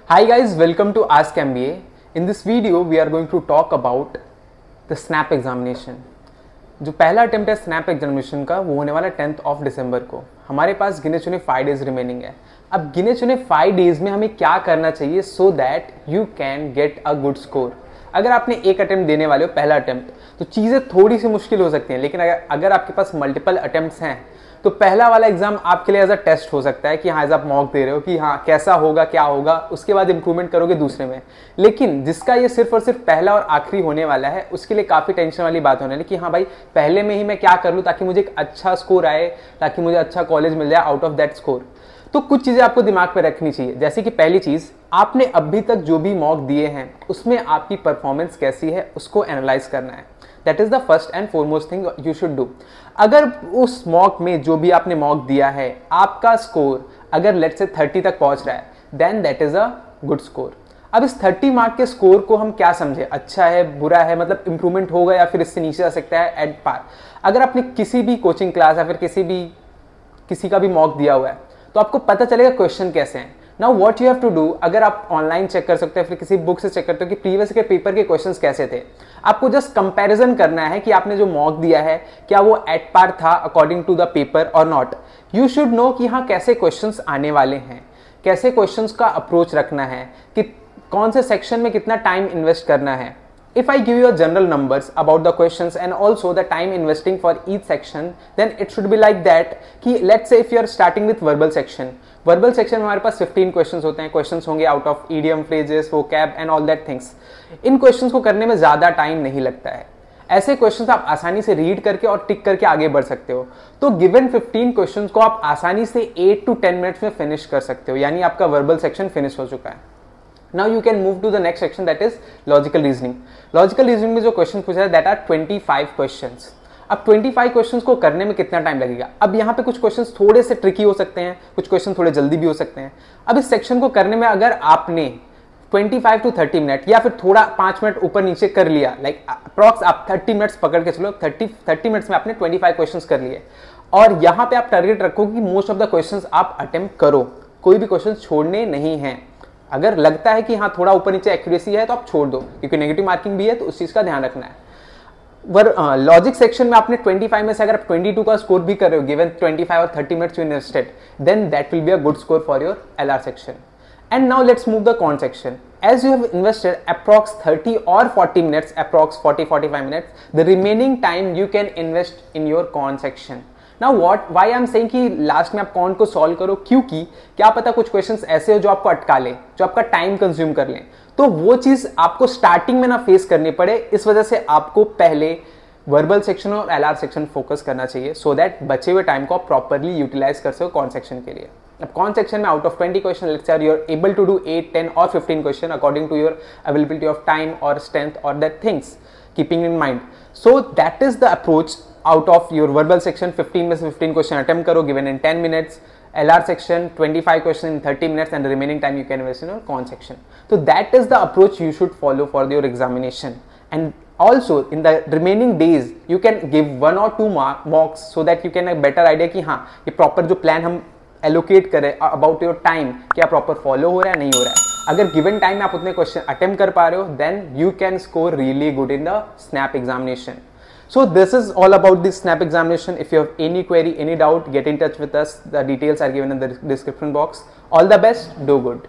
Hi guys, welcome to Ask MBA. In this video, we are going to talk about the SNAP examination. जो पहला attempt है snap examination का वो होने वाला 10th ऑफ दिसंबर को. हमारे पास गिने चुने 5 डेज रिमेनिंग है. अब गिने चुने 5 डेज में हमें क्या करना चाहिए so that you can get a good score. अगर आपने एक अटेम्प्ट देने वाले हो पहला अटेम्प्ट तो चीज़ें थोड़ी सी मुश्किल हो सकती हैं, लेकिन अगर आपके पास मल्टीपल अटेम्प्ट्स हैं तो पहला वाला एग्जाम आपके लिए एज अ टेस्ट हो सकता है कि हाँ एज आप मॉक दे रहे हो कि हाँ कैसा होगा क्या होगा, उसके बाद इंप्रूवमेंट करोगे दूसरे में. लेकिन जिसका ये सिर्फ और सिर्फ पहला और आखिरी होने वाला है उसके लिए काफ़ी टेंशन वाली बात होने वाली कि हाँ भाई पहले में ही मैं क्या कर लूँ ताकि मुझे एक अच्छा स्कोर आए, ताकि मुझे अच्छा कॉलेज मिल जाए आउट ऑफ दैट स्कोर. तो कुछ चीज़ें आपको दिमाग पे रखनी चाहिए, जैसे कि पहली चीज़, आपने अभी तक जो भी मॉक दिए हैं उसमें आपकी परफॉर्मेंस कैसी है उसको एनालाइज करना है. That is the first and foremost thing you should do. अगर उस मॉक में जो भी आपने मॉक दिया है आपका स्कोर अगर लेट्स से 30 तक पहुंच रहा है then that is a good score. अब इस 30 मार्क के स्कोर को हम क्या समझे, अच्छा है बुरा है, मतलब इंप्रूवमेंट होगा या फिर इससे नीचे आ सकता है एट पार. अगर आपने किसी भी कोचिंग क्लास या फिर किसी का भी मॉक दिया हुआ है तो आपको पता चलेगा क्वेश्चन कैसे हैं. Now what you have to do, अगर आप ऑनलाइन चेक कर सकते हैं फिर किसी बुक से चेक करते हो कि प्रीवियस के पेपर के क्वेश्चंस कैसे थे. आपको जस्ट कंपैरिजन करना है कि आपने जो मॉक दिया है क्या वो एट पार था अकॉर्डिंग टू द पेपर और नॉट. यू शुड नो कि हाँ कैसे क्वेश्चंस आने वाले हैं, कैसे क्वेश्चंस का अप्रोच रखना है, कि कौन से सेक्शन में कितना टाइम इन्वेस्ट करना है. If I give you a general numbers about the questions and also the time investing for each section, then it should be like that कि let's say if you are starting with verbal section में हमारे पास 15 questions होते हैं. questions होंगे out of idiom, phrases, vocab and all that things. In questions को करने में ज़्यादा टाइम नहीं लगता है. ऐसे क्वेश्चंस आप आसानी से रीड करके और टिक करके आगे बढ़ सकते हो. तो गिवन 15 क्वेश्चंस को आप आसानी से 8 to 10 मिनट्स में फिनिश कर सकते हो, यानी आपका वर्बल सेक्शन फिनिश हो चुका है. Now you can move to the next section, that is logical reasoning. Logical reasoning में जो क्वेश्चन पूछा है that are 25 questions. अब 25 क्वेश्चंस को करने में कितना टाइम लगेगा. अब यहाँ पे कुछ क्वेश्चंस थोड़े से ट्रिकी हो सकते हैं, कुछ क्वेश्चन थोड़े जल्दी भी हो सकते हैं. अब इस सेक्शन को करने में अगर आपने 25 to 30 मिनट या फिर थोड़ा 5 मिनट ऊपर नीचे कर लिया, लाइक अप्रॉक्स आप 30 मिनट्स पकड़ के चलो, 30 मिनट्स में आपने 25 क्वेश्चंस कर लिए और यहाँ पे आप टारगेट रखो कि मोस्ट ऑफ द क्वेश्चंस आप अटेम्प्ट करो, कोई भी क्वेश्चन छोड़ने नहीं है. अगर लगता है कि हाँ थोड़ा ऊपर नीचे एक्यूरेसी है तो आप छोड़ दो, क्योंकि नेगेटिव मार्किंग भी है तो उस चीज़ का ध्यान रखना है. लॉजिक सेक्शन में आपने 25 में से अगर आप 22 का स्कोर भी कर रहे हो गिवन 25 और 30 minutes you invested, then that will be a good score for your LR section. And now let's move the con section. As you have invested approx 30 or 40 minutes, approx 40-45 minutes, the remaining time you can invest in your con section. Now why I am saying कि last में आप कौन को solve करो, क्योंकि क्या पता कुछ क्वेश्चंस ऐसे हो जो आपको अटका ले, जो आपका टाइम कंज्यूम कर लें, तो वो चीज आपको स्टार्टिंग में ना फेस करनी पड़े. इस वजह से आपको पहले वर्बल सेक्शन और LR सेक्शन फोकस करना चाहिए सो दैट बचे हुए टाइम को आप प्रॉपरली यूटिलाइज कर सको कॉन सेक्शन के लिए. अब कॉन सेक्शन में out of 20 question let's say you are able to do 8, 10 और 15 question according to your availability of time और स्ट्रेंथ और that things keeping in mind. So that is the approach. Out of your verbal section 15 में से 15 question attempt करो given in 10 minutes. LR section 25 question in 30 minutes and the remaining time you can invest in your con section. So that is the approach you should follow for your examination. And also in the remaining days you can give 1 or 2 mocks so that you can have better idea कि हाँ ये proper जो plan हम allocate करें about your time क्या proper follow हो रहा है नहीं हो रहा है. अगर given time में आप उतने question attempt कर पा रहे हो then you can score really good in the SNAP examination. So this is all about the SNAP examination. If you have any query, any doubt, get in touch with us. The details are given in the description box. All the best. Do good.